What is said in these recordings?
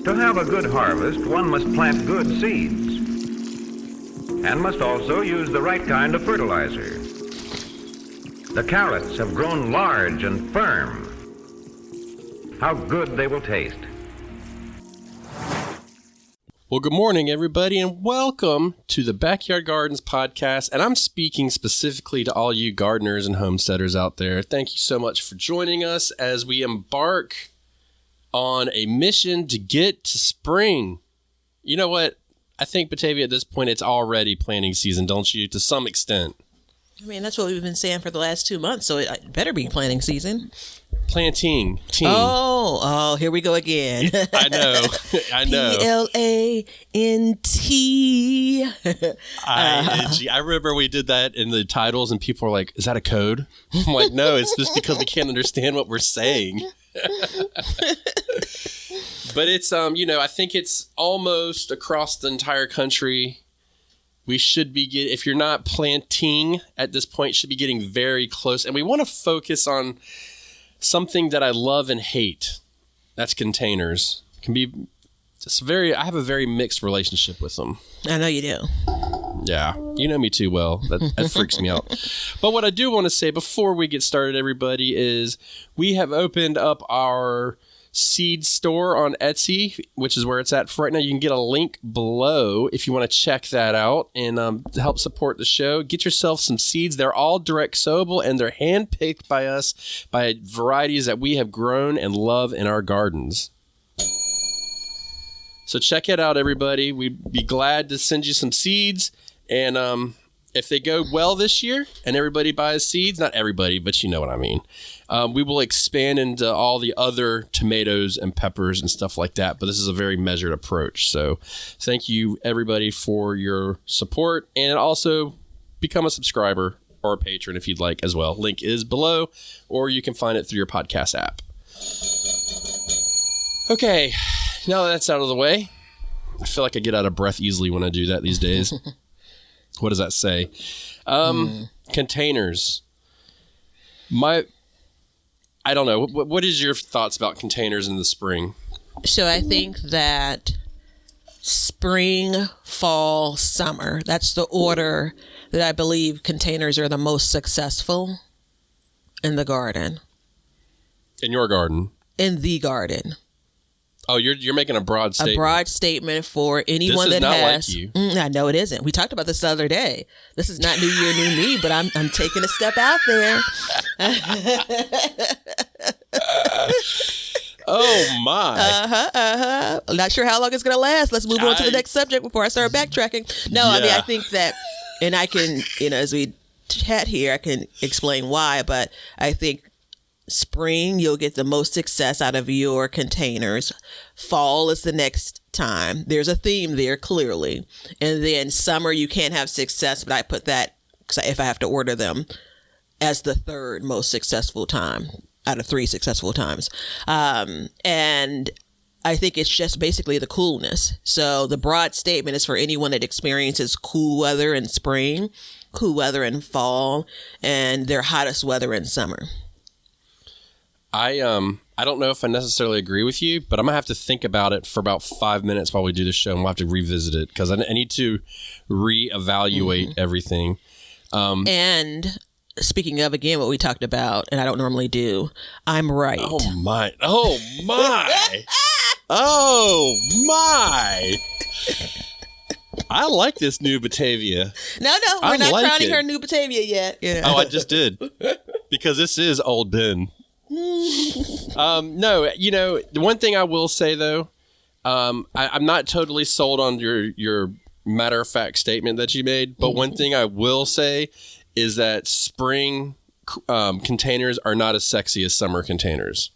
To have a good harvest, one must plant good seeds and must also use the right kind of fertilizer. The carrots have grown large and firm. How good they will taste. Well, good morning, everybody, and welcome to the Backyard Gardens podcast. And I'm speaking specifically to all you gardeners and homesteaders out there. Thank you so much for joining us as we embark on a mission to get to spring. You know what? I think, Batavia, at this point, it's already planting season, don't you? To some extent. I mean, that's what we've been saying for the last 2 months, so it better be planting season. Planting. Team. Oh, here we go again. I know. P-L-A-N-T. I remember we did that in the titles, and people were like, is that a code? I'm like, no, it's just because we can't understand what we're saying. But it's, I think it's almost across the entire country. We should be if you're not planting at this point, should be getting very close. And we want to focus on something that I love and hate. That's containers. Can be just I have a very mixed relationship with them. I know you do. Yeah, you know me too well. That freaks me out. But what I do want to say before we get started, everybody, is we have opened up our seed store on Etsy, which is where it's at for right now. You can get a link below if you want to check that out and to help support the show. Get yourself some seeds. They're all direct sowable and they're handpicked by us by varieties that we have grown and love in our gardens. So check it out, everybody. We'd be glad to send you some seeds. And if they go well this year and everybody buys seeds, not everybody, but you know what I mean, we will expand into all the other tomatoes and peppers and stuff like that. But this is a very measured approach. So thank you, everybody, for your support. And also become a subscriber or a patron if you'd like as well. Link is below, or you can find it through your podcast app. Okay, now that that's out of the way, I feel like I get out of breath easily when I do that these days. What does that say? Containers. I don't know. What is your thoughts about containers in the spring? So I think that spring, fall, summer, that's the order that I believe containers are the most successful in the garden. In your garden? In the garden. Oh, you're making a broad statement. A broad statement for anyone that has. This is not like you. I know it isn't. We talked about this the other day. This is not New Year, New Me, but I'm taking a step out there. Oh my. I'm not sure how long it's going to last. Let's move on to the next subject before I start backtracking. No, yeah. I mean, I think that, and I can, as we chat here, I can explain why, but I think spring, you'll get the most success out of your containers. Fall is the next time. There's a theme there, clearly. And then summer, you can't have success, but I put that, if I have to order them, as the third most successful time out of 3 successful times. And I think it's just basically the coolness. So the broad statement is for anyone that experiences cool weather in spring, cool weather in fall, and their hottest weather in summer. I don't know if I necessarily agree with you, but I'm going to have to think about it for about 5 minutes while we do the show, and we'll have to revisit it because I need to reevaluate everything. And speaking of, again, what we talked about, and I don't normally do, I'm right. Oh, my. Oh, my. Oh, my. I like this new Batavia. No, we're not crowning her new Batavia yet. Yeah. Oh, I just did. Because this is Old Ben. No, the one thing I will say though, I'm not totally sold on your matter of fact statement that you made, but one thing I will say is that spring containers are not as sexy as summer containers.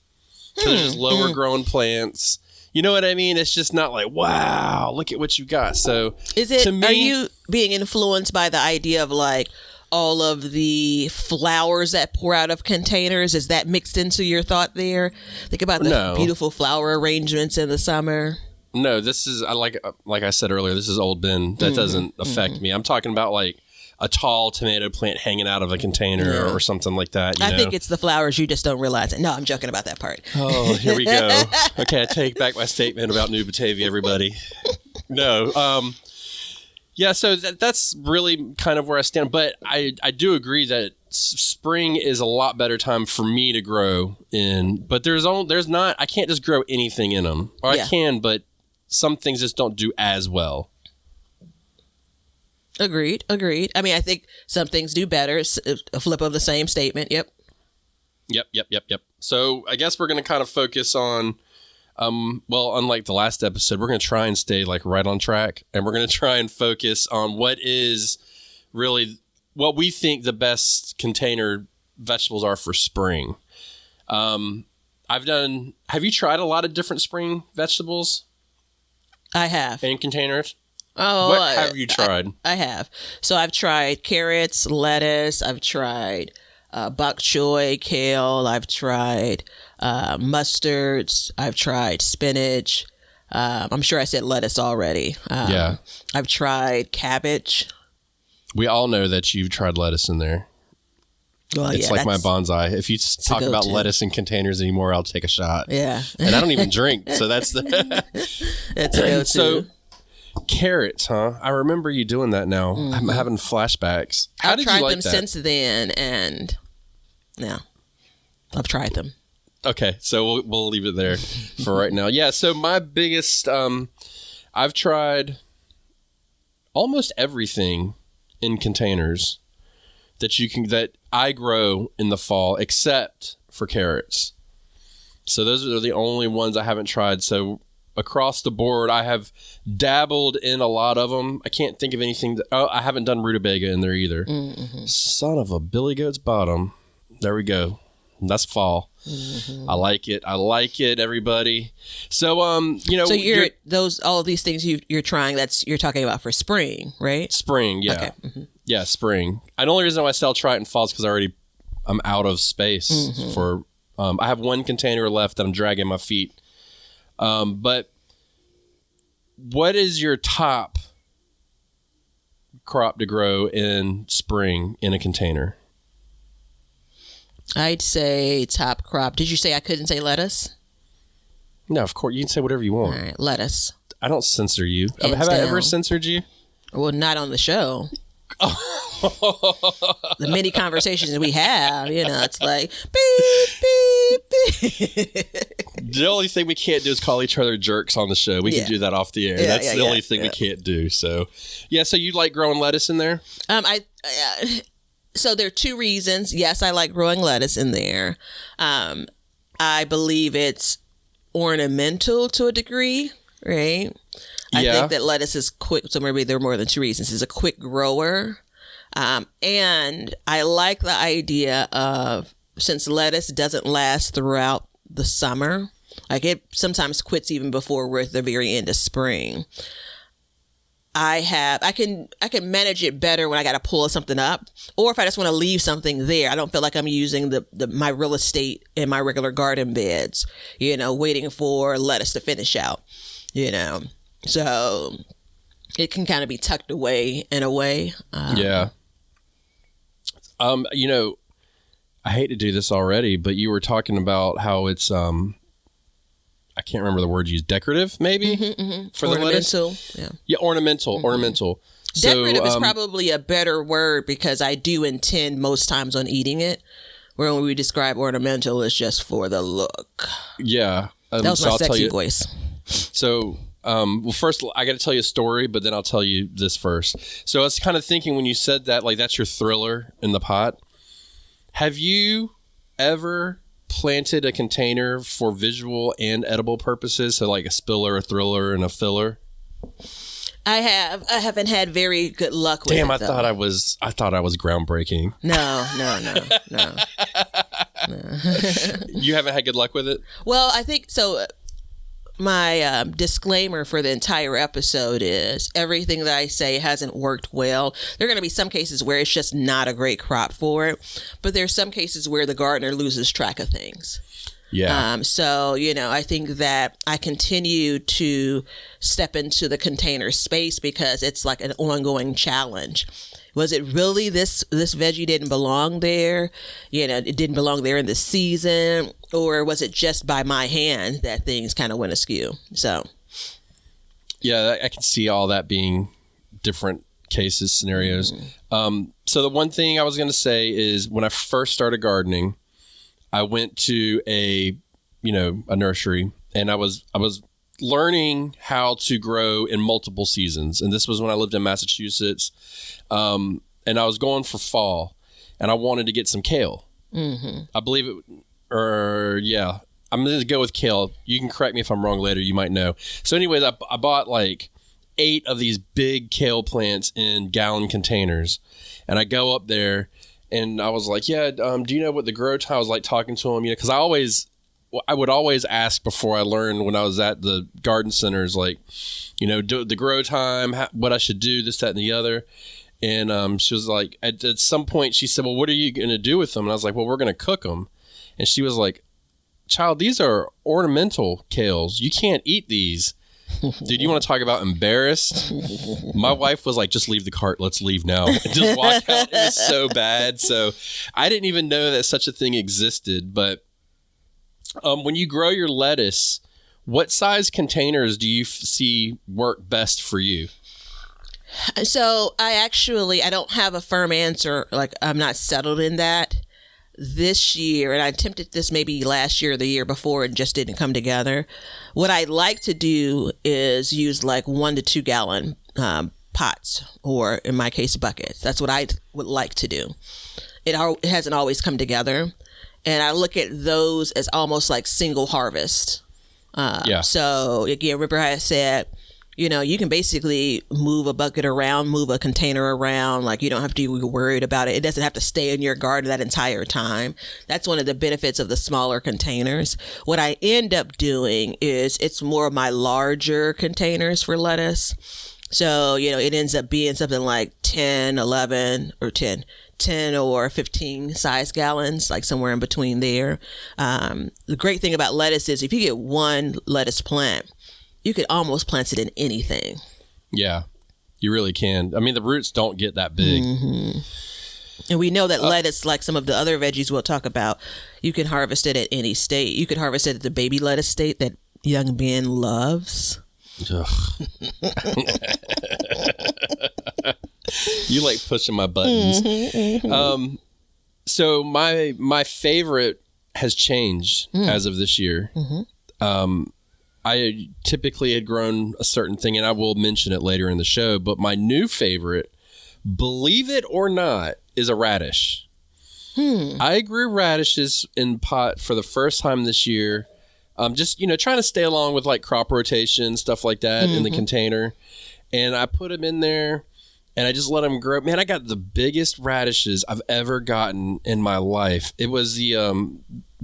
So they're just lower grown plants. You know what I mean? It's just not like, wow, look at what you got. So are you being influenced by the idea of like all of the flowers that pour out of containers? Is that mixed into your thought there? Think about the beautiful flower arrangements in the summer. No, this is like I said earlier, this is Old Ben. That doesn't affect me. I'm talking about like a tall tomato plant hanging out of a container or something like that. I think it's the flowers. You just don't realize it. No, I'm joking about that part. Oh, here we go. Okay, I take back my statement about New Batavia, everybody. No. Yeah, so that's really kind of where I stand. But I do agree that spring is a lot better time for me to grow in. But there's not, I can't just grow anything in them. Or I can, but some things just don't do as well. Agreed. I mean, I think some things do better. It's a flip of the same statement. Yep. So I guess we're going to kind of focus on, well, unlike the last episode, we're going to try and stay like right on track, and we're going to try and focus on what is really what we think the best container vegetables are for spring. Have you tried a lot of different spring vegetables? I have. In containers? Oh, what have you tried? I have. So I've tried carrots, lettuce. I've tried bok choy, kale. I've tried mustards. I've tried spinach. I'm sure I said lettuce already. Yeah. I've tried cabbage. We all know that you've tried lettuce in there. Well, it's like my bonsai. If you talk about lettuce in containers anymore, I'll take a shot. Yeah. And I don't even drink, so that's the... That's a go-to. So, carrots, huh? I remember you doing that now. I'm having flashbacks. How did you like that? I've tried them since then, and yeah, I've tried them. Okay, so we'll leave it there for right now. Yeah, so my biggest... I've tried almost everything in containers that I grow in the fall, except for carrots. So those are the only ones I haven't tried. So across the board, I have dabbled in a lot of them. I can't think of anything. I haven't done rutabaga in there either. Mm-hmm. Son of a Billy Goat's bottom. There we go. That's fall. Mm-hmm. I like it, everybody. So, So all of these things you're trying, you're talking about for spring, right? Spring, yeah. Okay. Mm-hmm. Yeah, spring. And the only reason why I say I'll try it in fall is because I'm out of space for, I have one container left that I'm dragging my feet. But what is your top crop to grow in spring in a container? I'd say top crop. Did you say I couldn't say lettuce? No, of course. You can say whatever you want. All right, lettuce. I don't censor you. Have I ever censored you? Well, not on the show. The many conversations we have, it's like beep, beep, beep. The only thing we can't do is call each other jerks on the show. We can do that off the air. That's the only thing we can't do. So, so you like growing lettuce in there? So there are two reasons. Yes, I like growing lettuce in there. I believe it's ornamental to a degree, right? I think that lettuce is quick. So maybe there are more than two reasons. It's a quick grower. And I like the idea of, since lettuce doesn't last throughout the summer, like it sometimes quits even before we're at the very end of spring. I can manage it better when I got to pull something up, or if I just want to leave something there. I don't feel like I'm using my real estate in my regular garden beds, waiting for lettuce to finish out, So it can kind of be tucked away in a way. I hate to do this already, but you were talking about how it's, I can't remember the word you used, decorative maybe for the lettuce. Ornamental. Yeah, ornamental. Decorative is probably a better word because I do intend most times on eating it. Where when we describe ornamental, it's just for the look. Yeah. That was my sexy voice. So, well, first I got to tell you a story, but then I'll tell you this first. So I was kind of thinking when you said that, like that's your thriller in the pot. Have you ever planted a container for visual and edible purposes? So like a spiller, a thriller, and a filler? I have. I haven't had very good luck with it. Damn, I thought I was groundbreaking. No. You haven't had good luck with it? Well, I think so. My disclaimer for the entire episode is everything that I say hasn't worked well. There are going to be some cases where it's just not a great crop for it, but there's some cases where the gardener loses track of things. Yeah. So, I think that I continue to step into the container space because it's like an ongoing challenge. Was it really this veggie didn't belong there? It didn't belong there in the season, or was it just by my hand that things kind of went askew? So, yeah, I can see all that being different cases, scenarios. So the one thing I was going to say is when I first started gardening, I went to a nursery, and I was learning how to grow in multiple seasons. And this was when I lived in Massachusetts. And I was going for fall, and I wanted to get some kale. I believe it, I'm going to go with kale. You can correct me if I'm wrong later. You might know. So anyways, I bought like 8 of these big kale plants in gallon containers, and I go up there, and I was like, do you know what the grow time? I was like talking to him, because I would always ask before I learned when I was at the garden centers, like, do the grow time, what I should do, this, that, and the other. And she was like, at some point she said, well, what are you going to do with them? And I was like, well, we're going to cook them. And she was like, child, these are ornamental kales. You can't eat these. Dude, you want to talk about embarrassed? My wife was like, just leave the cart. Let's leave now. And just walk out. It was so bad. So I didn't even know that such a thing existed. But when you grow your lettuce, what size containers do you see work best for you? So I don't have a firm answer. Like, I'm not settled in that this year. And I attempted this maybe last year or the year before and just didn't come together. What I like to do is use like 1 to 2 gallon pots, or in my case, buckets. That's what I would like to do. It hasn't always come together. And I look at those as almost like single harvest. So again, remember how I said, you can basically move a bucket around, move a container around. Like, you don't have to be worried about it. It doesn't have to stay in your garden that entire time. That's one of the benefits of the smaller containers. What I end up doing is it's more of my larger containers for lettuce. So, it ends up being something like 10 or 15 size gallons, like somewhere in between there. The great thing about lettuce is if you get one lettuce plant, you could almost plant it in anything. Yeah, you really can. I mean, the roots don't get that big. And we know that lettuce, like some of the other veggies we'll talk about, you can harvest it at any state. You could harvest it at the baby lettuce state that young Ben loves. You like pushing my buttons. So my favorite has changed as of this year. I typically had grown a certain thing, and I will mention it later in the show, but my new favorite, believe it or not, is a radish. I grew radishes in pot for the first time this year. Just, trying to stay along with like crop rotation, stuff like that in the container. And I put them in there and I just let them grow. Man, I got the biggest radishes I've ever gotten in my life. It was the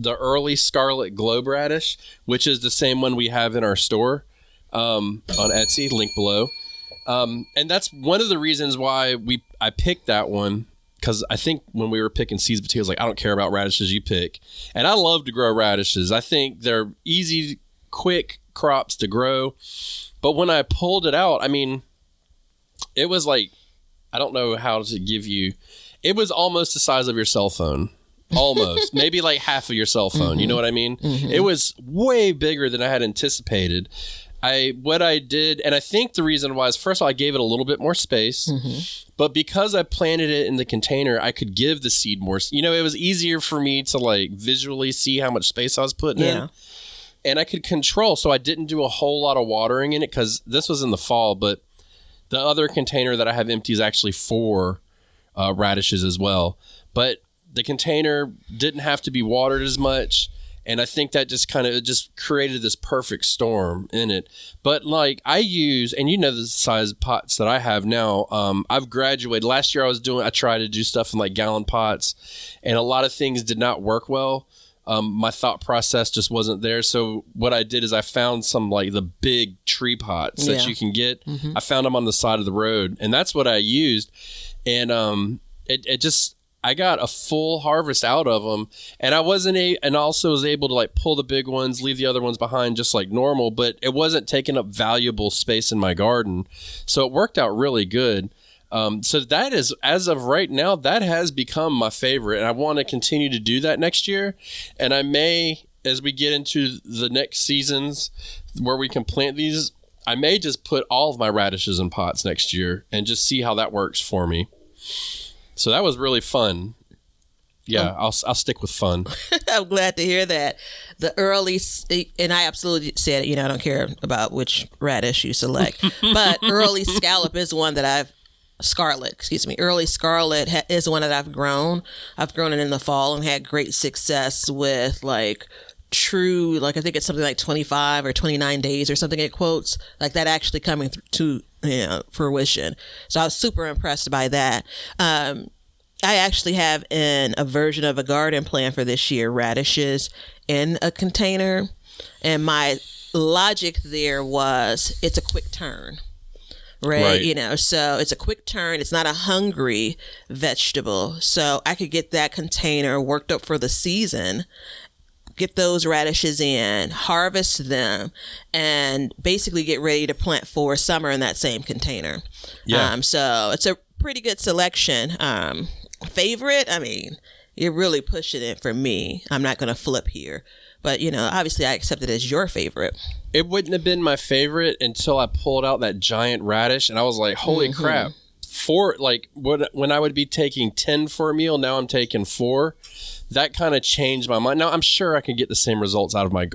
early Scarlet Globe radish, which is the same one we have in our store on Etsy, link below. And that's one of the reasons why I picked that one, because I think when we were picking seeds, potatoes, like, I don't care about radishes, you pick. And I love to grow radishes. I think they're easy, quick crops to grow. But when I pulled it out, I mean, it was like, I don't know how to give you, it was almost the size of your cell phone. Almost. Maybe like half of your cell phone. You know what I mean? It was way bigger than I had anticipated. What I did, and I think the reason why is, first of all, I gave it a little bit more space, but because I planted it in the container, I could give the seed more, it was easier for me to like visually see how much space I was putting in, and I could control. So I didn't do a whole lot of watering in it, because this was in the fall, but the other container that I have empty is actually for radishes as well. But the container didn't have to be watered as much. And I think that just just created this perfect storm in it. But like I use, and the size pots that I have now, I've graduated. Last year I tried to do stuff in like gallon pots, and a lot of things did not work well. My thought process just wasn't there. So what I did is I found some like the big tree pots that you can get. I found them on the side of the road, and that's what I used. And I got a full harvest out of them, and I also was able to like pull the big ones, leave the other ones behind just like normal, but it wasn't taking up valuable space in my garden. So it worked out really good. So that is, as of right now, that has become my favorite, and I want to continue to do that next year. And I may, as we get into the next seasons where we can plant these, I may just put all of my radishes in pots next year and just see how that works for me. So that was really fun. Yeah, I'll stick with fun. I'm glad to hear that. The early, and I absolutely said, I don't care about which radish you select, but early scallop is one that early scarlet is one that I've grown. I've grown it in the fall and had great success with like true, like I think it's something like 25 or 29 days or something it quotes, like that actually coming to fruition. So I was super impressed by that. I actually have a version of a garden plan for this year, radishes in a container. And my logic there was it's a quick turn. Right. So it's a quick turn. It's not a hungry vegetable. So I could get that container worked up for the season, get those radishes in, harvest them, and basically get ready to plant for summer in that same container. Yeah. So it's a pretty good selection. Favorite? I mean, you're really pushing it for me. I'm not going to flip here. But, obviously I accept it as your favorite. It wouldn't have been my favorite until I pulled out that giant radish, and I was like, holy crap. When I would be taking 10 for a meal, now I'm taking 4. That kind of changed my mind. Now, I'm sure I could get the same results out of my...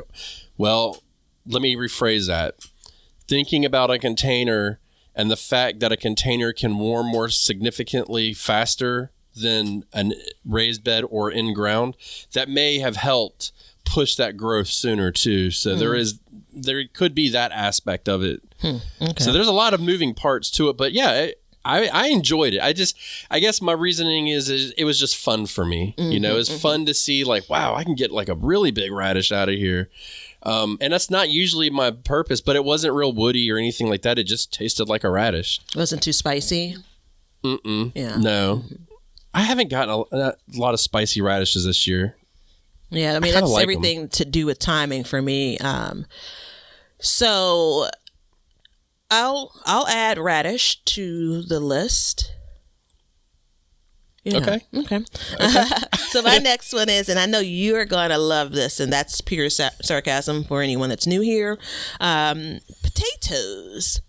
Well, let me rephrase that. Thinking about a container and the fact that a container can warm more significantly faster than a raised bed or in ground, that may have helped push that growth sooner too. So there could be that aspect of it. Okay. So there's a lot of moving parts to it, but yeah, I enjoyed it. I guess my reasoning is it was just fun for me. It was fun to see like, wow, I can get like a really big radish out of here. And that's not usually my purpose, but it wasn't real woody or anything like that. It just tasted like a radish. It wasn't too spicy. Yeah. No. I haven't gotten a lot of spicy radishes this year. Yeah, I mean, that's like everything to do with timing for me. So I'll add radish to the list. Okay. So my next one is, and I know you're going to love this, and that's pure sarcasm for anyone that's new here. Potatoes.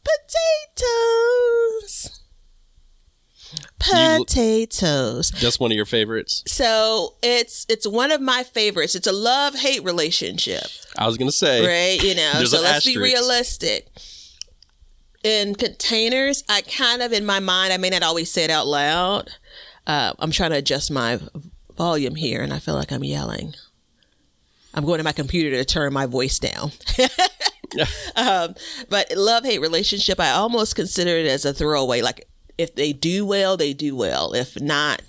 That's one of your favorites. So it's one of my favorites. It's a love-hate relationship. I was gonna say, right? So let's be realistic. In containers, I kind of, in my mind, I may not always say it out loud. I'm trying to adjust my volume here, and I feel like I'm yelling. I'm going to my computer to turn my voice down. But love-hate relationship, I almost consider it as a throwaway. Like, if they do well, they do well. If not,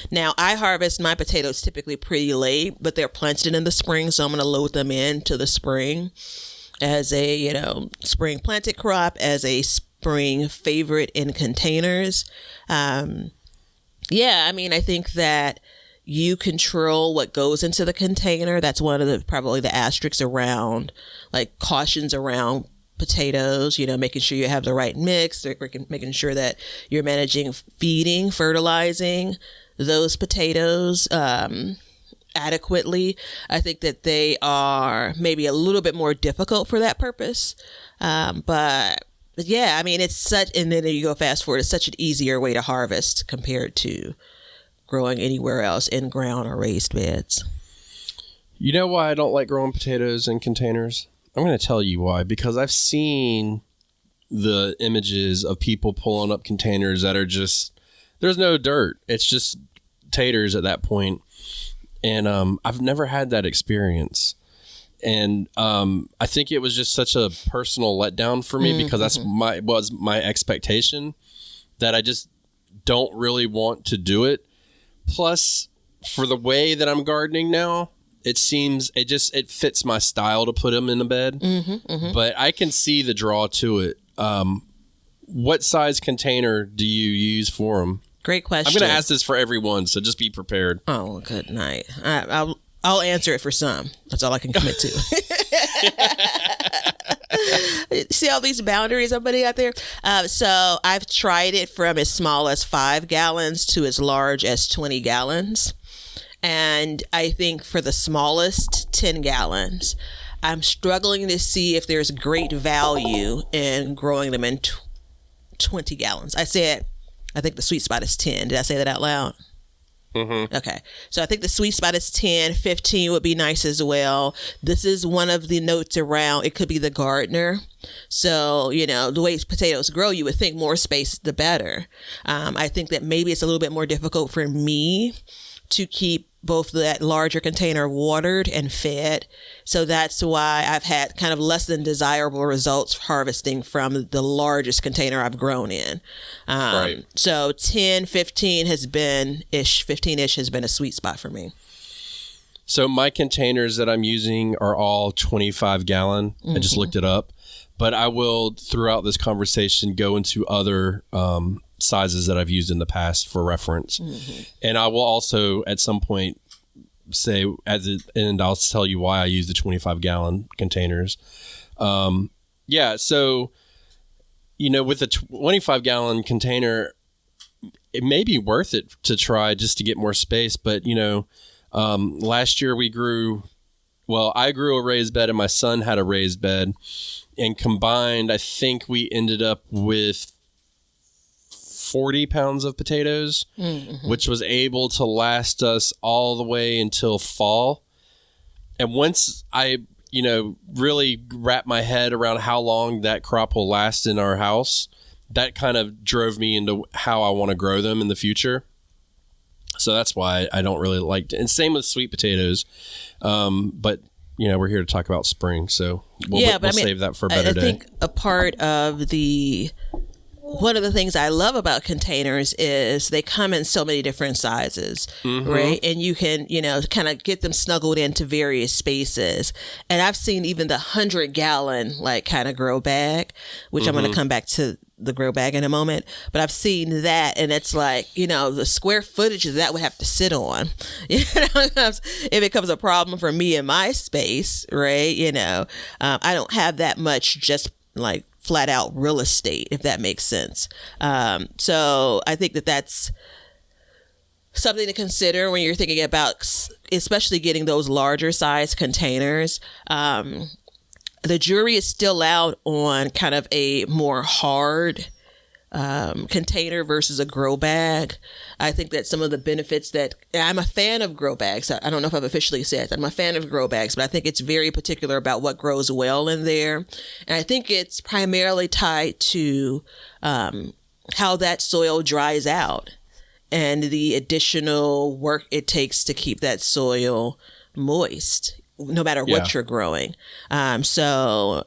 Now, I harvest my potatoes typically pretty late, but they're planted in the spring, so I'm going to load them into the spring as a, spring planted crop, as a spring favorite in containers. I think that you control what goes into the container. That's one of the probably the asterisks around, like cautions around potatoes, making sure you have the right mix, making sure that you're managing feeding, fertilizing those potatoes adequately. I think that they are maybe a little bit more difficult for that purpose. But yeah, I mean, it's such, and then you go fast forward, it's such an easier way to harvest compared to growing anywhere else in ground or raised beds. You know why I don't like growing potatoes in containers? I'm going to tell you why. Because I've seen the images of people pulling up containers that are just, there's no dirt. It's just taters at that point. And I've never had that experience. And I think it was just such a personal letdown for me because that's was my expectation, that I just don't really want to do it. Plus, for the way that I'm gardening now, it seems it fits my style to put them in a bed. But I can see the draw to it. What size container do you use for them? Great question. I'm going to ask this for everyone, so just be prepared. Oh, good night. I'll answer it for some. That's all I can commit to. See all these boundaries I'm putting out there? So I've tried it from as small as 5 gallons to as large as 20 gallons. And I think for the smallest 10 gallons, I'm struggling to see if there's great value in growing them in 20 gallons. I think the sweet spot is 10. Did I say that out loud? Mm-hmm. Okay. So I think the sweet spot is 10. 15 would be nice as well. This is one of the notes around. It could be the gardener. So, the way potatoes grow, you would think more space, the better. I think that maybe it's a little bit more difficult for me to keep both that larger container watered and fed. So that's why I've had kind of less than desirable results harvesting from the largest container I've grown in. Right. So 10, 15 has been 15-ish has been a sweet spot for me. So my containers that I'm using are all 25 gallon. Mm-hmm. I just looked it up, but I will throughout this conversation go into other, sizes that I've used in the past for reference. Mm-hmm. And I will also at some point say and I'll tell you why I use the 25 gallon containers. So, with the 25 gallon container, it may be worth it to try just to get more space. But, last year I grew a raised bed and my son had a raised bed, and combined, I think we ended up with 40 pounds of potatoes, mm-hmm. which was able to last us all the way until fall. And once I, really wrapped my head around how long that crop will last in our house, that kind of drove me into how I want to grow them in the future. So that's why I don't really like and same with sweet potatoes. But we're here to talk about spring, so we'll save that for a better day. I think a part of one of the things I love about containers is they come in so many different sizes, mm-hmm. right? And you can, kind of get them snuggled into various spaces. And I've seen even the 100-gallon, kind of grow bag, which mm-hmm. I'm going to come back to the grow bag in a moment. But I've seen that, and it's the square footage that would have to sit on. It becomes a problem for me in my space, right? I don't have that much just flat out real estate, if that makes sense. So I think that's something to consider when you're thinking about, especially getting those larger size containers. The jury is still out on kind of a more hard container versus a grow bag. I think that some of the benefits that I'm a fan of grow bags. I don't know if I've officially said that I'm a fan of grow bags, but I think it's very particular about what grows well in there. And I think it's primarily tied to how that soil dries out and the additional work it takes to keep that soil moist, no matter what you're growing. I'm still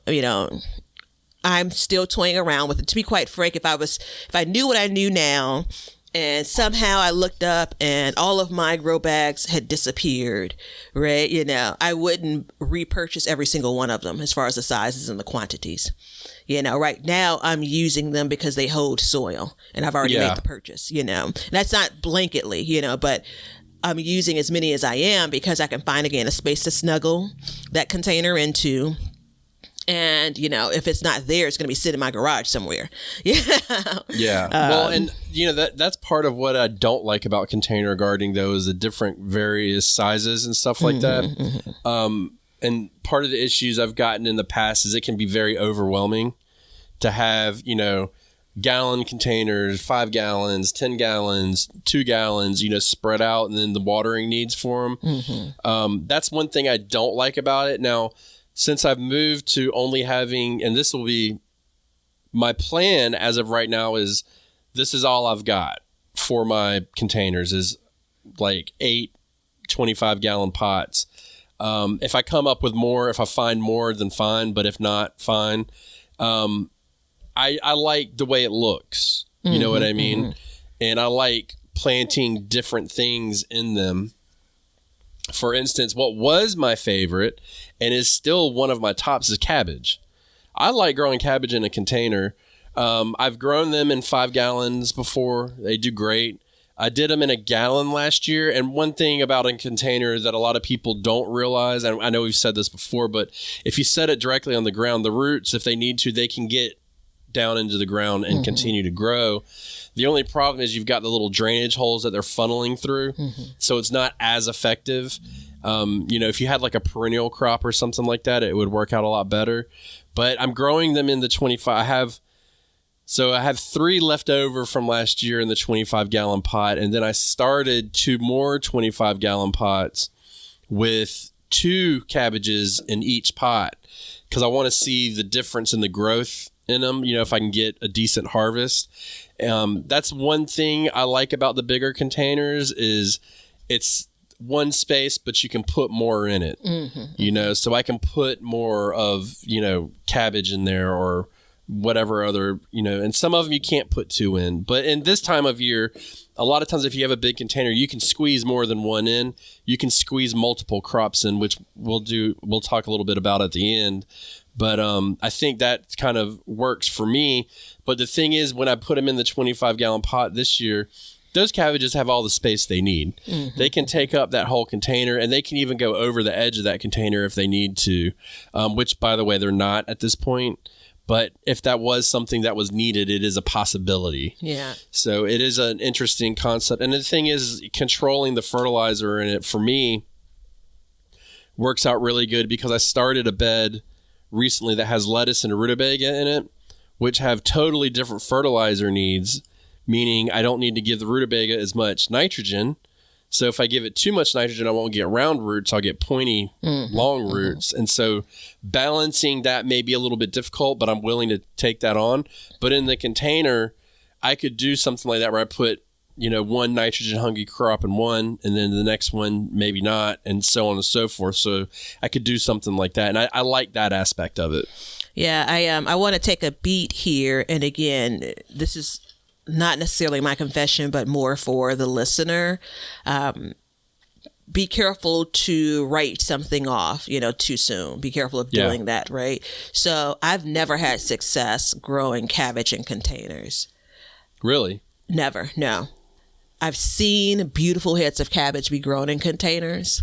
toying around with it. To be quite frank, if I knew what I knew now, and somehow I looked up and all of my grow bags had disappeared, right? I wouldn't repurchase every single one of them as far as the sizes and the quantities. Right now I'm using them because they hold soil and I've already made the purchase, and that's not blanketly, but I'm using as many as I am because I can find, again, a space to snuggle that container into. And, if it's not there, it's going to be sitting in my garage somewhere. Yeah. Well, and, that's part of what I don't like about container gardening, though, is the different various sizes and stuff like that. Mm-hmm. And part of the issues I've gotten in the past is it can be very overwhelming to have, gallon containers, 5 gallons, 10 gallons, 2 gallons, spread out, and then the watering needs for them. Mm-hmm. That's one thing I don't like about it. Now, since I've moved to only having, and this will be my plan as of right now, is this is all I've got for my containers is 8 25-gallon pots. If I come up with more, if I find more, then fine. But if not, fine. I like the way it looks. You know what I mean? Mm-hmm. And I like planting different things in them. For instance, what was my favorite and is still one of my tops is cabbage. I like growing cabbage in a container. I've grown them in 5 gallons before. They do great. I did them in a gallon last year. And one thing about a container that a lot of people don't realize, and I know we've said this before, but if you set it directly on the ground, the roots, if they need to, they can get down into the ground and continue to grow. The only problem is you've got the little drainage holes that they're funneling through. So it's not as effective. If you had like a perennial crop or something like that, it would work out a lot better. But I'm growing them in the 25. I have 3 left over from last year in the 25-gallon pot. And then I started 2 more 25-gallon pots with 2 cabbages in each pot because I want to see the difference in the growth in them, if I can get a decent harvest. That's one thing I like about the bigger containers is it's one space, but you can put more in it, so I can put more of, cabbage in there or whatever other, and some of them you can't put 2 in. But in this time of year, a lot of times if you have a big container, you can squeeze more than 1 in. You can squeeze multiple crops in, which we'll talk a little bit about at the end. But I think that kind of works for me. But the thing is, when I put them in the 25-gallon pot this year, those cabbages have all the space they need. They can take up that whole container, and they can even go over the edge of that container if they need to, which, by the way, they're not at this point. But if that was something that was needed, it is a possibility. Yeah. So it is an interesting concept. And the thing is, controlling the fertilizer in it, for me, works out really good because I started a bed recently that has lettuce and rutabaga in it, which have totally different fertilizer needs, meaning I don't need to give the rutabaga as much nitrogen. So if I give it too much nitrogen, I won't get round roots. I'll get pointy, long roots. And so balancing that may be a little bit difficult, but I'm willing to take that on. But in the container, I could do something like that where I put, one nitrogen hungry crop in one, and then the next one maybe not, and so on and so forth. So I could do something like that. And I like that aspect of it. Yeah, I want to take a beat here. And again, this is not necessarily my confession, but more for the listener. Be careful to write something off, too soon. Be careful of doing that, right? So I've never had success growing cabbage in containers. Really? Never, no. I've seen beautiful heads of cabbage be grown in containers.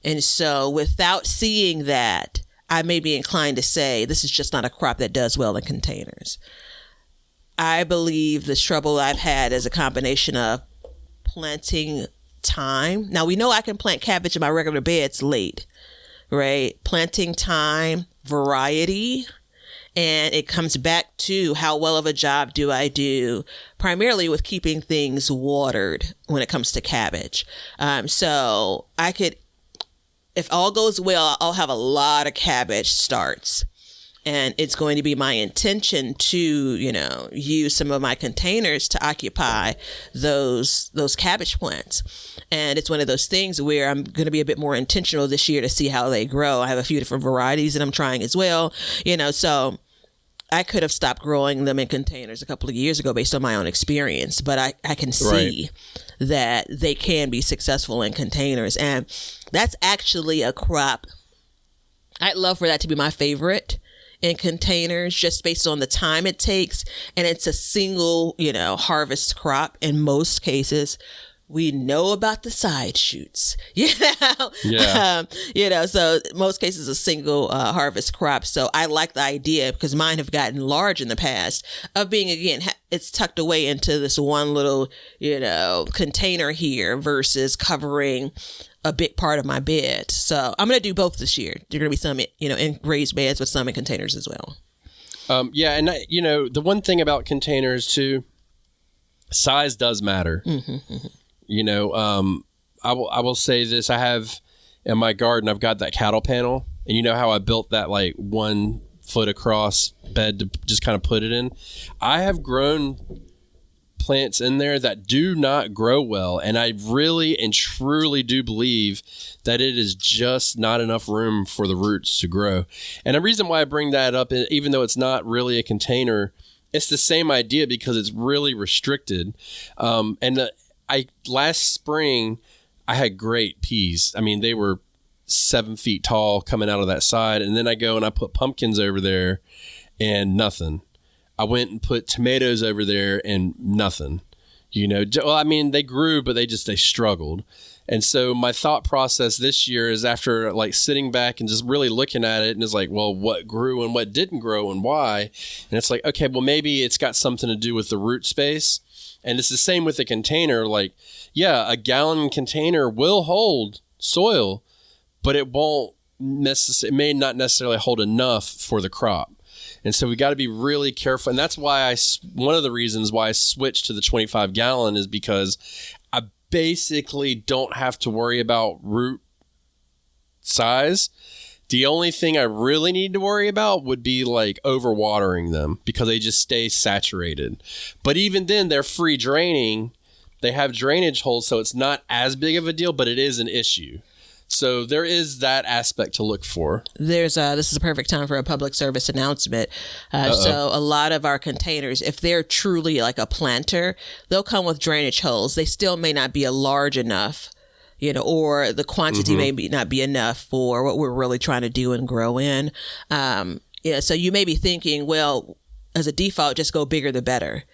And so without seeing that, I may be inclined to say this is just not a crop that does well in containers. I believe the trouble I've had is a combination of planting time. Now, we know I can plant cabbage in my regular beds late, right? Planting time, variety, and it comes back to how well of a job do I do primarily with keeping things watered when it comes to cabbage. So I could, if all goes well, I'll have a lot of cabbage starts. And it's going to be my intention to, use some of my containers to occupy those cabbage plants. And it's one of those things where I'm going to be a bit more intentional this year to see how they grow. I have a few different varieties that I'm trying as well, so I could have stopped growing them in containers a couple of years ago based on my own experience, but I can see that they can be successful in containers. And that's actually a crop. I'd love for that to be my favorite in containers, just based on the time it takes. And it's a single, harvest crop in most cases. We know about the side shoots, Yeah. So most cases a single harvest crop. So I like the idea, because mine have gotten large in the past, of being, again, it's tucked away into this one little, container here versus covering a big part of my bed. So I'm going to do both this year. There are going to be some, in raised beds, but some in containers as well. And the one thing about containers too, size does matter. I will say this. I have in my garden, I've got that cattle panel, and you know how I built that like 1 foot across bed to just kind of put it in. I have grown plants in there that do not grow well, and I really and truly do believe that it is just not enough room for the roots to grow. And the reason why I bring that up, even though it's not really a container, it's the same idea, because it's really restricted. Last spring I had great peas. I mean, they were 7 feet tall coming out of that side, and then I go and I put pumpkins over there and nothing. I went and put tomatoes over there and nothing. Well, I mean, they grew, but they struggled. And so my thought process this year is, after like sitting back and just really looking at it, and it's like, well, what grew and what didn't grow and why? And it's like, okay, well, maybe it's got something to do with the root space. And it's the same with the container. Like, yeah, a gallon container will hold soil, but it may not necessarily hold enough for the crop. And so we got to be really careful. And that's why one of the reasons why I switched to the 25 gallon is because I basically don't have to worry about root size. The only thing I really need to worry about would be like overwatering them, because they just stay saturated. But even then, they're free draining. They have drainage holes, so it's not as big of a deal, but it is an issue. So there is that aspect to look for. This is a perfect time for a public service announcement. So a lot of our containers, if they're truly like a planter, they'll come with drainage holes. They still may not be large enough, or the quantity may not be enough for what we're really trying to do and grow in. So you may be thinking, well, as a default, just go bigger the better.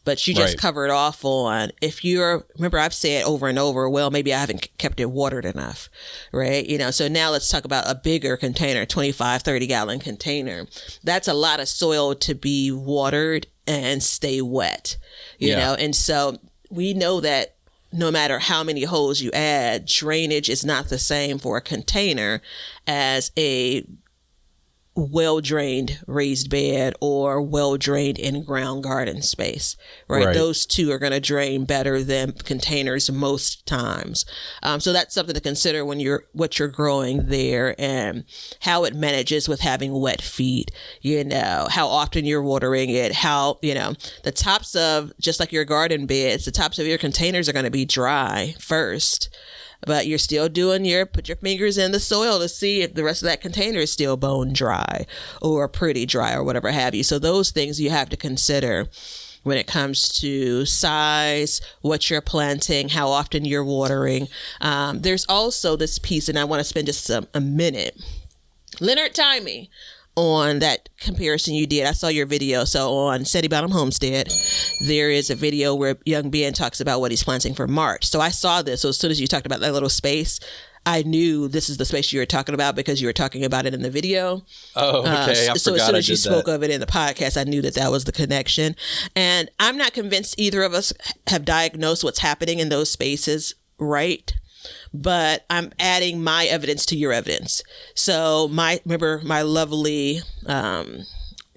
But you just covered off on, remember I've said over and over, well, maybe I haven't kept it watered enough, right? So now let's talk about a bigger container, 25, 30 gallon container. That's a lot of soil to be watered and stay wet, you know? And so we know that no matter how many holes you add, drainage is not the same for a container as a well-drained raised bed or well-drained in-ground garden space, right? Those two are going to drain better than containers most times. So that's something to consider when what you're growing there, and how it manages with having wet feet, how often you're watering it, how, the tops of, just like your garden beds, the tops of your containers are going to be dry first. But you're still put your fingers in the soil to see if the rest of that container is still bone dry or pretty dry or whatever have you. So those things you have to consider when it comes to size, what you're planting, how often you're watering. There's also this piece, and I want to spend just a minute. Leonard Timey, on that comparison you did. I saw your video. So on Sandy Bottom Homestead, there is a video where young Ben talks about what he's planting for March. So I saw this. So as soon as you talked about that little space, I knew this is the space you were talking about, because you were talking about it in the video. Oh, okay. So as soon as you spoke of it in the podcast, I knew that was the connection. And I'm not convinced either of us have diagnosed what's happening in those spaces right. But I'm adding my evidence to your evidence. So remember my lovely, like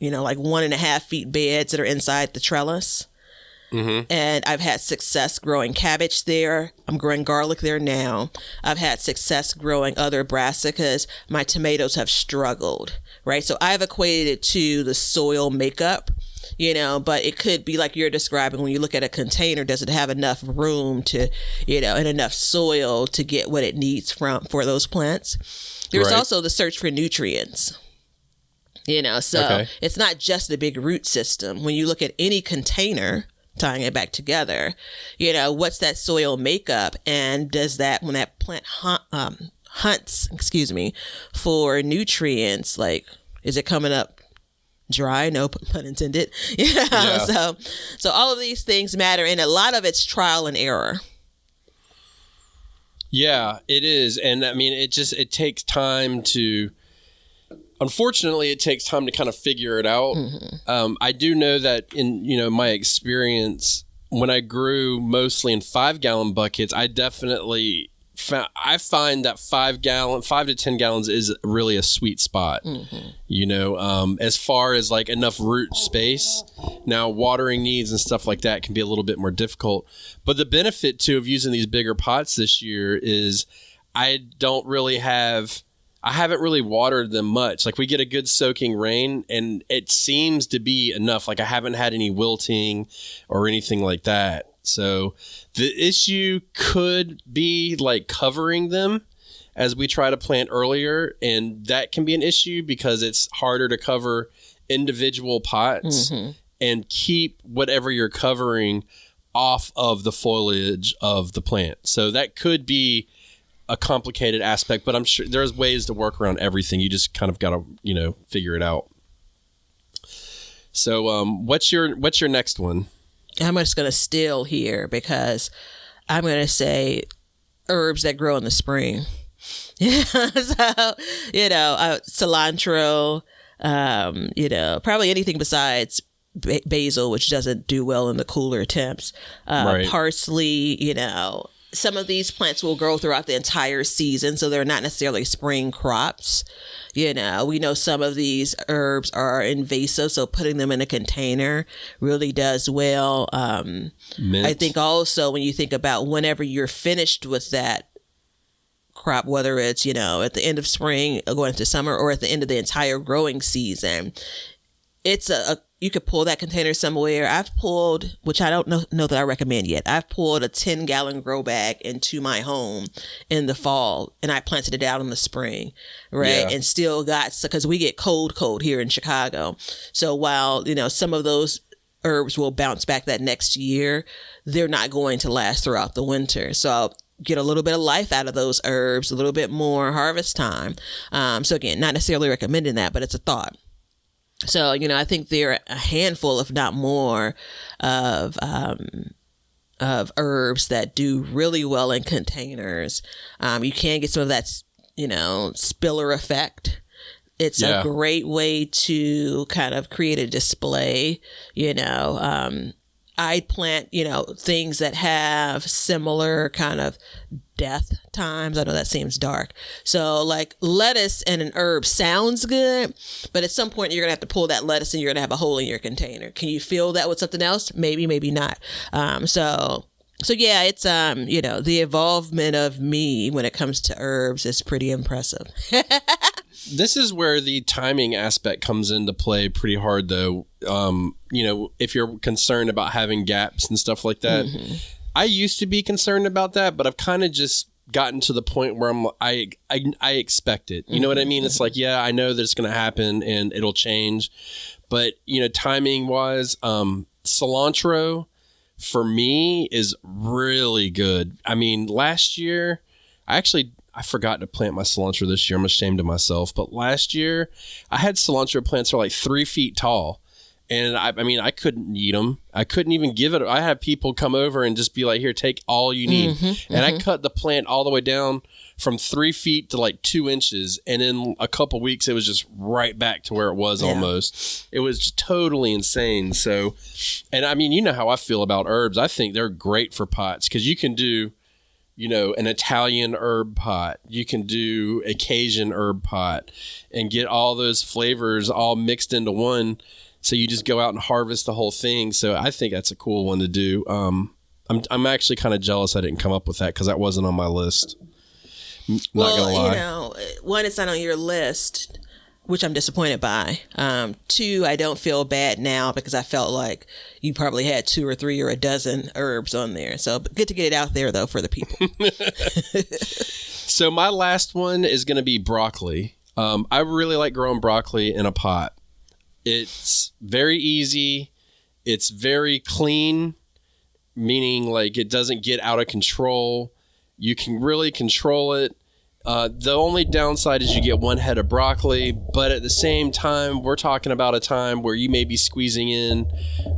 1.5 feet beds that are inside the trellis. And I've had success growing cabbage there. I'm growing garlic there now. I've had success growing other brassicas. My tomatoes have struggled, right? So I've equated it to the soil makeup. But it could be like you're describing, when you look at a container, does it have enough room to, and enough soil to get what it needs for those plants? There's also the search for nutrients, so it's not just the big root system. When you look at any container, tying it back together, what's that soil makeup? And does that, when that plant hunts, for nutrients, like, is it coming up dry? No pun intended. So all of these things matter, and a lot of it's trial and error. Yeah, it is. And I mean, it takes time unfortunately, it takes time to kind of figure it out. I do know that in, my experience, when I grew mostly in 5 gallon buckets, I definitely find that 5 to 10 gallons is really a sweet spot, as far as like enough root space. Now, watering needs and stuff like that can be a little bit more difficult. But the benefit too of using these bigger pots this year is I haven't really watered them much. Like, we get a good soaking rain and it seems to be enough. Like, I haven't had any wilting or anything like that. So the issue could be like covering them as we try to plant earlier. And that can be an issue because it's harder to cover individual pots and keep whatever you're covering off of the foliage of the plant. So that could be a complicated aspect, but I'm sure there's ways to work around everything. You just kind of got to, figure it out. So what's your next one? I'm just going to steal here because I'm going to say herbs that grow in the spring. So, cilantro, probably anything besides basil, which doesn't do well in the cooler temps. Parsley, some of these plants will grow throughout the entire season, so they're not necessarily spring crops. We know some of these herbs are invasive, so putting them in a container really does well. I think also when you think about whenever you're finished with that crop, whether it's, at the end of spring or going into summer or at the end of the entire growing season, it's you could pull that container somewhere. I've pulled, which I don't know that I recommend yet. I've pulled a 10-gallon grow bag into my home in the fall, and I planted it out in the spring, right? Yeah. And still got, because we get cold here in Chicago. So while, some of those herbs will bounce back that next year, they're not going to last throughout the winter. So I'll get a little bit of life out of those herbs, a little bit more harvest time. So again, not necessarily recommending that, but it's a thought. So, I think there are a handful, if not more, of herbs that do really well in containers. You can get some of that, spiller effect. It's a great way to kind of create a display, I plant, things that have similar kind of death times. I know that seems dark. So like lettuce and an herb sounds good, but at some point you're going to have to pull that lettuce and you're going to have a hole in your container. Can you fill that with something else? Maybe, maybe not. So yeah, it's, the involvement of me when it comes to herbs is pretty impressive. This is where the timing aspect comes into play pretty hard, though. If you're concerned about having gaps and stuff like that. Mm-hmm. I used to be concerned about that, but I've kind of just gotten to the point where I expect it. You know what I mean? It's like, yeah, I know that it's going to happen and it'll change. But, timing wise, cilantro for me is really good. I mean, last year, I forgot to plant my cilantro this year. I'm ashamed of myself. But last year, I had cilantro plants that are like 3 feet tall. And I couldn't eat them. I couldn't even give it. I had people come over and just be like, here, take all you need. And I cut the plant all the way down from 3 feet to like 2 inches. And in a couple weeks, it was just right back to where it was almost. It was just totally insane. So, and you know how I feel about herbs. I think they're great for pots because you can do, an Italian herb pot. You can do a Cajun herb pot and get all those flavors all mixed into one. So you just go out and harvest the whole thing. So I think that's a cool one to do. I'm actually kind of jealous I didn't come up with that because that wasn't on my list. Not gonna lie. One, it's not on your list, which I'm disappointed by. 2, I don't feel bad now because I felt like you probably had 2 or 3 or a dozen herbs on there. So good to get it out there, though, for the people. So my last one is going to be broccoli. I really like growing broccoli in a pot. It's very easy. It's very clean, meaning like it doesn't get out of control. You can really control it. The only downside is you get 1 head of broccoli, but at the same time, we're talking about a time where you may be squeezing in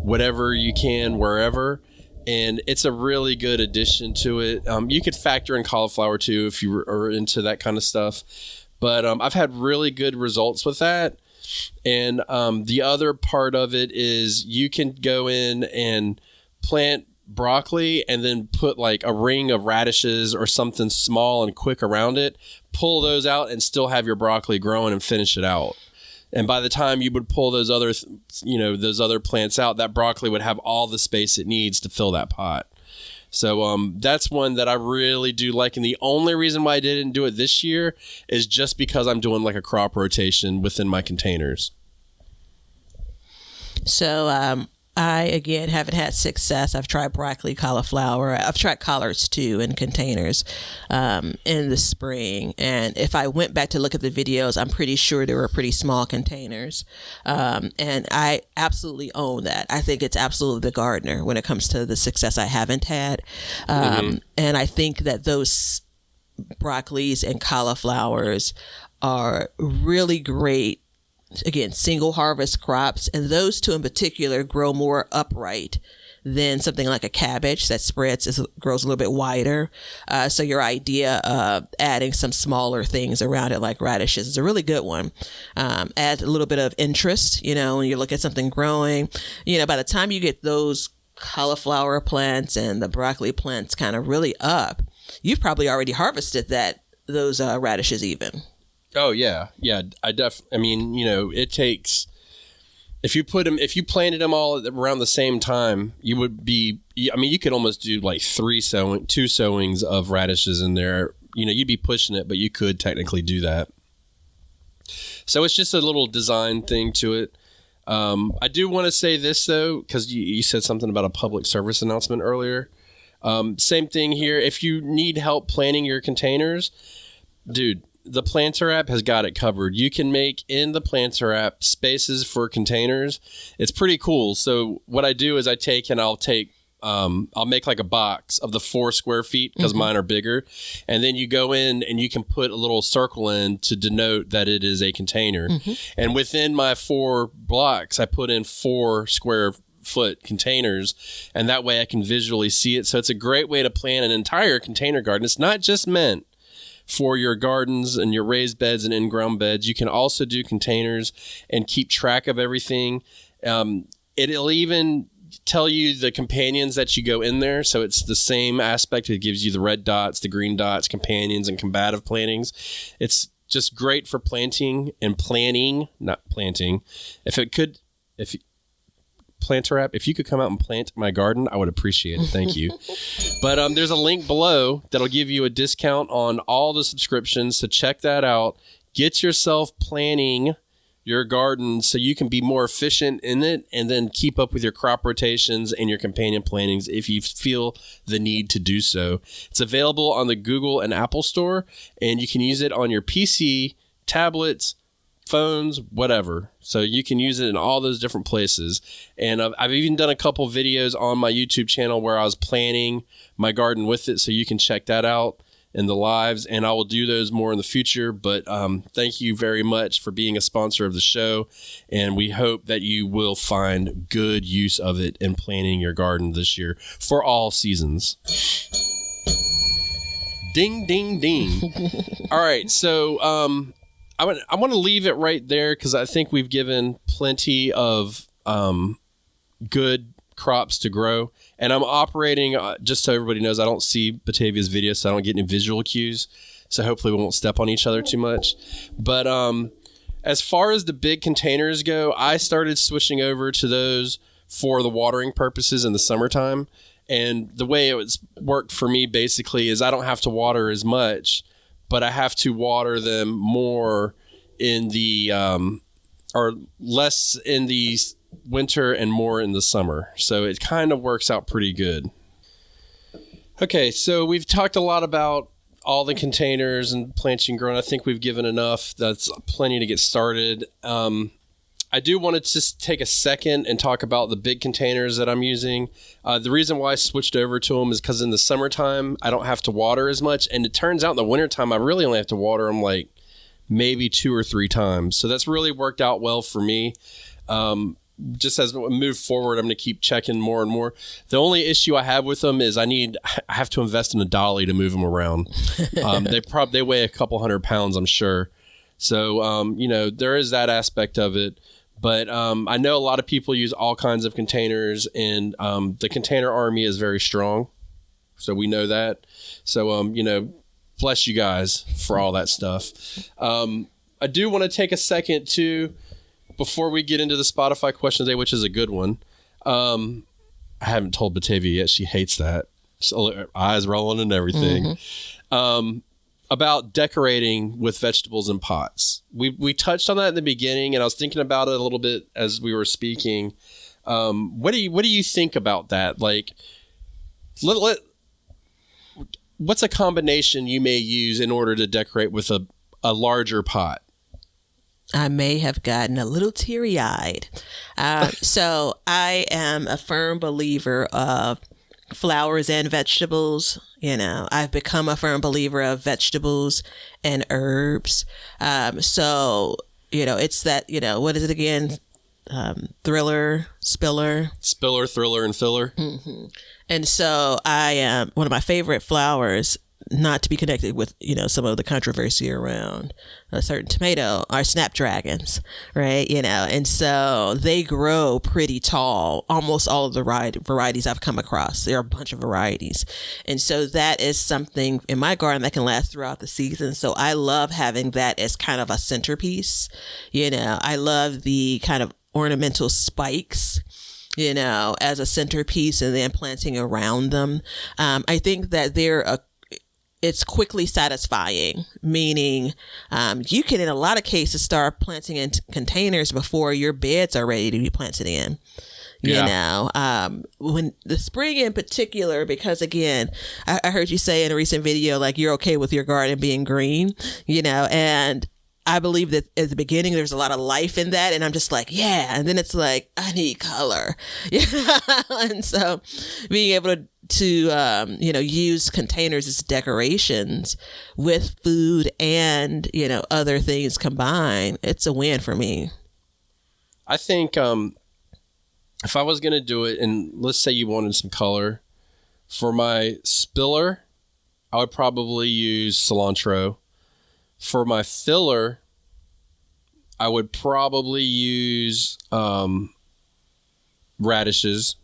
whatever you can, wherever, and it's a really good addition to it. You could factor in cauliflower too if you are into that kind of stuff, but I've had really good results with that. And the other part of it is you can go in and plant broccoli and then put like a ring of radishes or something small and quick around it, pull those out and still have your broccoli growing and finish it out. And by the time you would pull those other, those other plants out, that broccoli would have all the space it needs to fill that pot. So that's one that I really do like. And the only reason why I didn't do it this year is just because I'm doing like a crop rotation within my containers. So I, again, haven't had success. I've tried broccoli, cauliflower. I've tried collards, too, in containers in the spring. And if I went back to look at the videos, I'm pretty sure they were pretty small containers. And I absolutely own that. I think it's absolutely the gardener when it comes to the success I haven't had. And I think that those broccolis and cauliflowers are really great, again, single harvest crops, and those two in particular grow more upright than something like a cabbage that grows a little bit wider. So your idea of adding some smaller things around it like radishes is a really good one. Add a little bit of interest, when you look at something growing, by the time you get those cauliflower plants and the broccoli plants kind of really up, you've probably already harvested those radishes even. Oh yeah. It takes, if you planted them all around the same time, you could almost do like two sowings of radishes in there. You'd be pushing it, but you could technically do that. So it's just a little design thing to it. I do want to say this though, because you said something about a public service announcement earlier. Same thing here. If you need help planting your containers, dude, the Planter app has got it covered. You can make in the Planter app spaces for containers. It's pretty cool. So what I do is I'll make like a box of the 4 square feet because mine are bigger. And then you go in and you can put a little circle in to denote that it is a container. And within my 4 blocks, I put in 4 square foot containers, and that way I can visually see it. So it's a great way to plan an entire container garden. It's not just meant for your gardens and your raised beds and in-ground beds. You can also do containers and keep track of everything. It'll even tell you the companions that you go in there. So it's the same aspect. It gives you the red dots, the green dots, companions, and combative plantings. It's just great for planting and planning, not planting. Planter app, if you could come out and plant my garden, I would appreciate it. Thank you. But there's a link below that'll give you a discount on all the subscriptions. So check that out. Get yourself planning your garden so you can be more efficient in it, and then keep up with your crop rotations and your companion plantings if you feel the need to do so. It's available on the Google and Apple Store, and you can use it on your PC, tablets, phones, whatever. So you can use it in all those different places. And I've even done a couple videos on my YouTube channel where I was planning my garden with it, so you can check that out in the lives, and I will do those more in the future. But thank you very much for being a sponsor of the show, and we hope that you will find good use of it in planting your garden this year for all seasons. Ding, ding, ding. All right, so I want to leave it right there because I think we've given plenty of good crops to grow. And I'm operating, just so everybody knows, I don't see Batavia's video, so I don't get any visual cues. So hopefully we won't step on each other too much. But as far as the big containers go, I started switching over to those for the watering purposes in the summertime. And the way it worked for me basically is I don't have to water as much, but I have to water them more in the, or less in the winter and more in the summer. So it kind of works out pretty good. Okay, so we've talked a lot about all the containers and planting grown. I think we've given enough. That's plenty to get started. I do want to just take a second and talk about the big containers that I'm using. The reason why I switched over to them is because in the summertime, I don't have to water as much. And it turns out in the wintertime, I really only have to water them like maybe 2 or 3 times. So that's really worked out well for me. Just as we move forward, I'm going to keep checking more and more. The only issue I have with them is I have to invest in a dolly to move them around. They weigh a couple 100 pounds, I'm sure. So, there is that aspect of it. But I know a lot of people use all kinds of containers, and the container army is very strong. So we know that. So, bless you guys for all that stuff. I do want to take a second too, before we get into the Spotify question today, which is a good one. I haven't told Batavia yet. She hates that. Her eyes rolling and everything. About decorating with vegetables in pots. We touched on that in the beginning, and I was thinking about it a little bit as we were speaking. What do you think about that? Like, what's a combination you may use in order to decorate with a larger pot? I may have gotten a little teary-eyed. So I am a firm believer of flowers and vegetables. I've become a firm believer of vegetables and herbs. So, it's that, what is it again? Thriller, Spiller. Spiller, Thriller, and Filler. Mm-hmm. And so I am one of my favorite flowers, not to be connected with, some of the controversy around a certain tomato, are snapdragons, right? And so they grow pretty tall. Almost all of the varieties I've come across, there are a bunch of varieties. And so that is something in my garden that can last throughout the season. So I love having that as kind of a centerpiece. I love the kind of ornamental spikes, as a centerpiece, and then planting around them. I think that it's quickly satisfying, meaning you can, in a lot of cases, start planting in containers before your beds are ready to be planted in. When the spring in particular, because again, I heard you say in a recent video, like, you're okay with your garden being green, and I believe that at the beginning there's a lot of life in that, and I'm just like, yeah, and then it's like, I need color. And so being able to use containers as decorations with food and other things combined, it's a win for me. I think if I was going to do it, and let's say you wanted some color, for my spiller, I would probably use cilantro. For my filler, I would probably use radishes,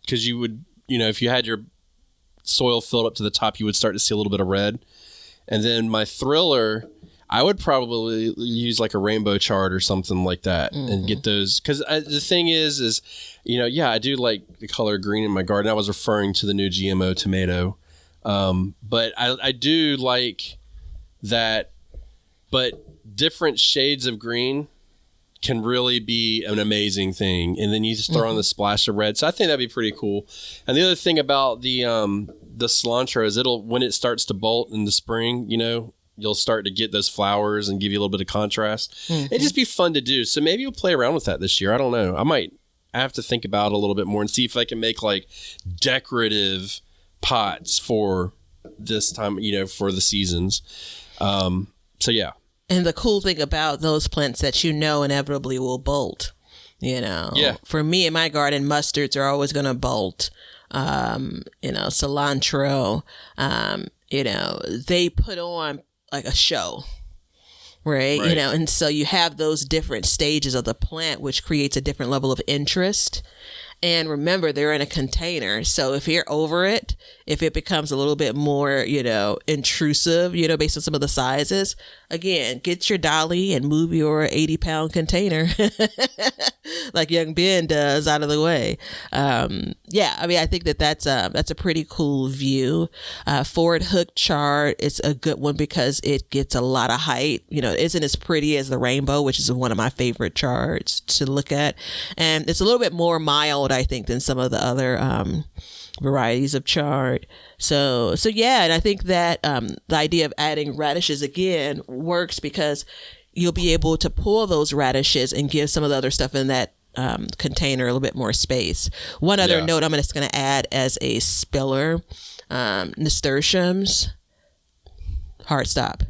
because you would, if you had your soil filled up to the top, you would start to see a little bit of red. And then my thriller, I would probably use like a rainbow chard or something like that, and get those. Because the thing is, I do like the color green in my garden. I was referring to the new GMO tomato. But I do like that. But different shades of green can really be an amazing thing. And then you just throw on the splash of red. So I think that'd be pretty cool. And the other thing about the cilantro is when it starts to bolt in the spring, you'll start to get those flowers and give you a little bit of contrast. It'd just be fun to do. So maybe you'll play around with that this year. I don't know. I have to think about it a little bit more and see if I can make like decorative pots for this time, for the seasons. So yeah. And the cool thing about those plants that inevitably will bolt, Yeah. For me in my garden, mustards are always going to bolt. Cilantro, they put on like a show, right? And so you have those different stages of the plant, which creates a different level of interest. And remember, they're in a container. So if you're over it, if it becomes a little bit more, intrusive, based on some of the sizes, again, get your dolly and move your 80-pound container like young Ben does out of the way. I think that's a pretty cool view. Forward hook chart, it's a good one because it gets a lot of height. It isn't as pretty as the rainbow, which is one of my favorite charts to look at. And it's a little bit more mild, I think, than some of the other varieties of chard. So yeah, and I think that the idea of adding radishes again works because you'll be able to pull those radishes and give some of the other stuff in that container a little bit more space. One other note I'm just going to add as a spiller, nasturtiums, hard stop.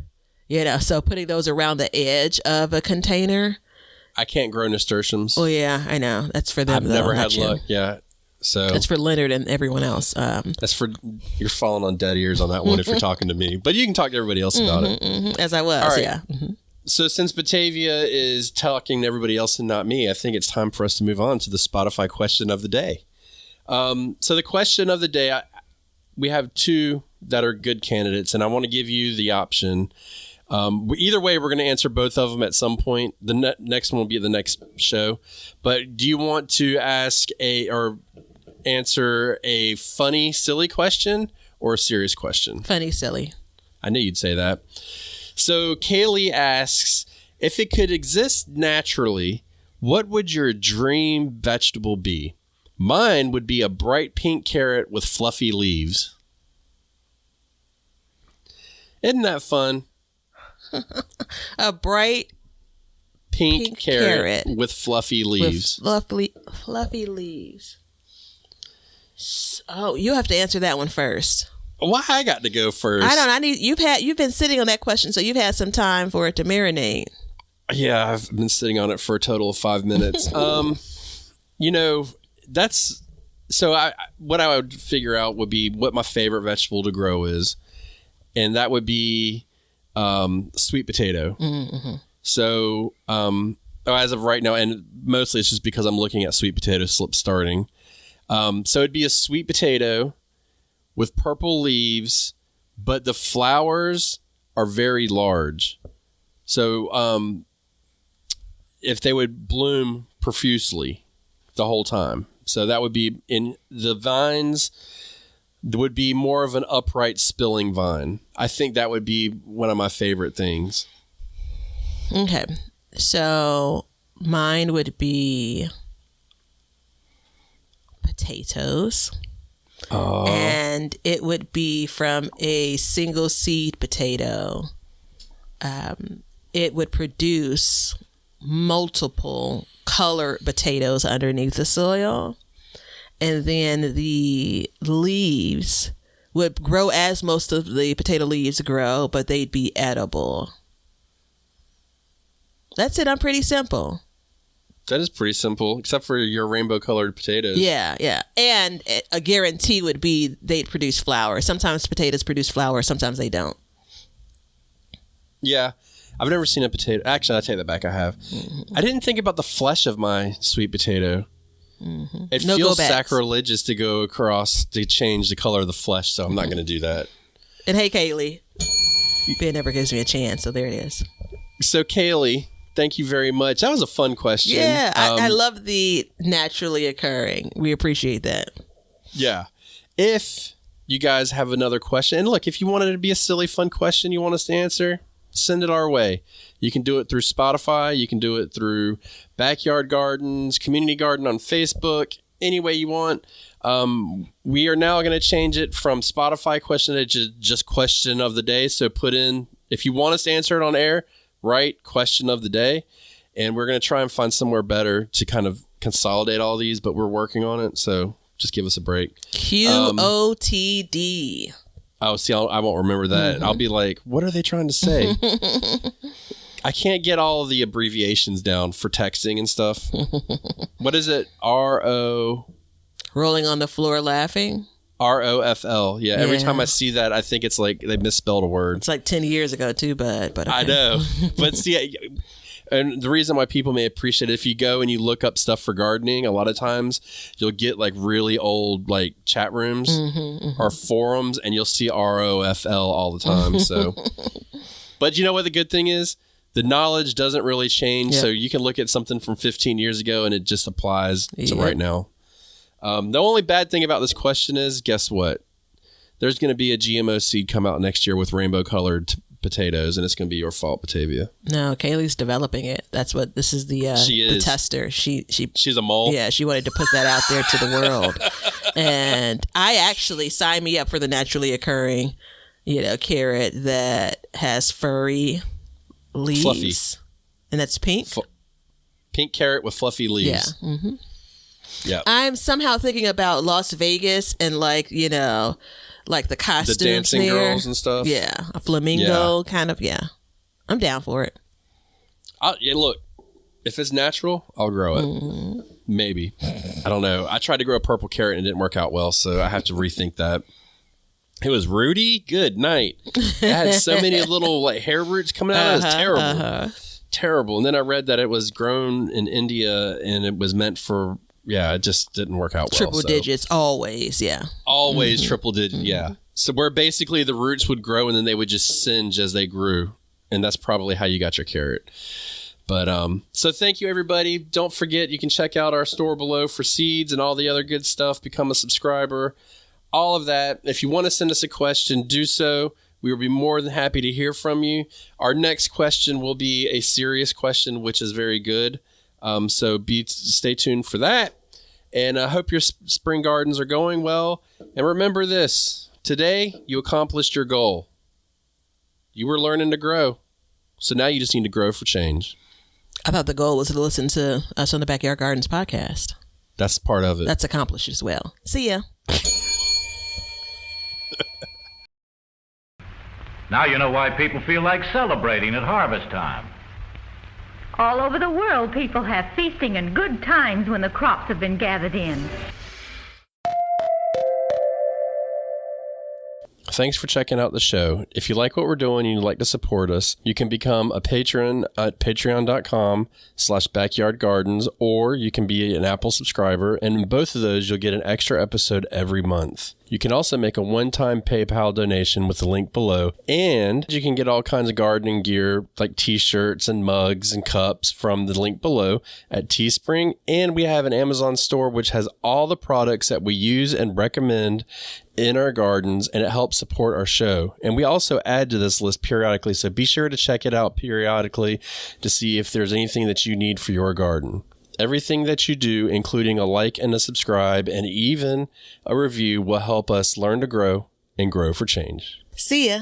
So putting those around the edge of a container. I can't grow nasturtiums. Oh yeah, I know. That's for them. I've never had luck. Yeah. So that's for Leonard and everyone else. That's for, you're falling on dead ears on that one if you're talking to me, but you can talk to everybody else about it. As I was. All right. Yeah. So since Batavia is talking to everybody else and not me, I think it's time for us to move on to the Spotify question of the day. So the question of the day, we have two that are good candidates, and I want to give you the option. Either way, we're going to answer both of them at some point. The next one will be the next show. But do you want to answer a funny, silly question or a serious question? Funny, silly. I knew you'd say that. So Kaylee asks, if it could exist naturally, what would your dream vegetable be? Mine would be a bright pink carrot with fluffy leaves. Isn't that fun? A bright pink carrot with fluffy leaves. Fluffy leaves. Oh, you have to answer that one first. Why I got to go first? I don't. You've been sitting on that question, so you've had some time for it to marinate. Yeah, I've been sitting on it for a total of 5 minutes. That's so. What I would figure out would be what my favorite vegetable to grow is, and that would be sweet potato. Mm-hmm. So as of right now, and mostly it's just because I'm looking at sweet potato slip starting. So it'd be a sweet potato with purple leaves, but the flowers are very large. So if they would bloom profusely the whole time. So that would be in the vines would be more of an upright spilling vine. I think that would be one of my favorite things. Okay. So mine would be potatoes. Oh. And it would be from a single seed potato. It would produce multiple colored potatoes underneath the soil. And then the leaves would grow as most of the potato leaves grow, but they'd be edible. That's it. I'm pretty simple. That is pretty simple, except for your rainbow colored potatoes. Yeah, yeah. And a guarantee would be they'd produce flour. Sometimes potatoes produce flour, sometimes they don't. Yeah. I've never seen a potato. Actually, I take that back. I have. Mm-hmm. I didn't think about the flesh of my sweet potato. Mm-hmm. It feels sacrilegious to go across to change the color of the flesh, so I'm not going to do that. And hey, Kaylee. Ben never gives me a chance, so there it is. So, Kaylee, thank you very much. That was a fun question. Yeah, I love the naturally occurring. We appreciate that. Yeah. If you guys have another question, and look, if you wanted it to be a silly, fun question you want us to answer, send it our way. You can do it through Spotify. You can do it through Backyard Gardens, Community Garden on Facebook, any way you want. We are now going to change it from Spotify question to just question of the day. So put in, if you want us to answer it on air, write question of the day. And we're going to try and find somewhere better to kind of consolidate all these, but we're working on it. So just give us a break. QOTD. Oh, see, I won't remember that. Mm-hmm. I'll be like, what are they trying to say? I can't get all of the abbreviations down for texting and stuff. What is it? RO? Rolling on the floor laughing? ROFL. Yeah, every time I see that, I think it's like they misspelled a word. It's like 10 years ago too, but okay. I know. But see, and the reason why people may appreciate it, if you go and you look up stuff for gardening, a lot of times you'll get like really old like chat rooms or forums, and you'll see ROFL all the time. So, but you know what the good thing is? The knowledge doesn't really change. Yep. So you can look at something from 15 years ago and it just applies to right now. The only bad thing about this question is, guess what? There's going to be a GMO seed come out next year with rainbow colored potatoes, and it's going to be your fault, Batavia. No, Kaylee's developing it. That's what this is. The tester. She's a mole. Yeah, she wanted to put that out there to the world, and I actually signed me up for the naturally occurring, carrot that has furry leaves, fluffy, and that's pink. Pink carrot with fluffy leaves. Yeah. Mm-hmm. Yeah. I'm somehow thinking about Las Vegas and like the costumes, the dancing there. girls and stuff. Yeah, a flamingo kind of. Yeah, I'm down for it. Look, if it's natural, I'll grow it. Mm-hmm. Maybe. I don't know. I tried to grow a purple carrot and it didn't work out well, so I have to rethink that. It was Rudy. Good night. It had so many little like hair roots coming out. It was terrible. Terrible. And then I read that it was grown in India and it was meant for. Yeah, it just didn't work out well. Triple digits, always, yeah. Always triple digits, yeah. So where basically the roots would grow and then they would just singe as they grew. And that's probably how you got your carrot. But so thank you, everybody. Don't forget, you can check out our store below for seeds and all the other good stuff. Become a subscriber. All of that. If you want to send us a question, do so. We will be more than happy to hear from you. Our next question will be a serious question, which is very good. So stay tuned for that. And I hope your spring gardens are going well. And remember this, today you accomplished your goal. You were learning to grow. So now you just need to grow for change. I thought the goal was to listen to us on the Backyard Gardens podcast. That's part of it. That's accomplished as well. See ya. Now you know why people feel like celebrating at harvest time. All over the world, people have feasting and good times when the crops have been gathered in. Thanks for checking out the show. If you like what we're doing and you'd like to support us, you can become a patron at patreon.com/backyardgardens, or you can be an Apple subscriber, and in both of those, you'll get an extra episode every month. You can also make a one-time PayPal donation with the link below, and you can get all kinds of gardening gear like t-shirts and mugs and cups from the link below at Teespring, and we have an Amazon store which has all the products that we use and recommend in our gardens, and it helps support our show. And we also add to this list periodically, so be sure to check it out periodically to see if there's anything that you need for your garden. Everything that you do, including a like and a subscribe and even a review, will help us learn to grow and grow for change. See ya.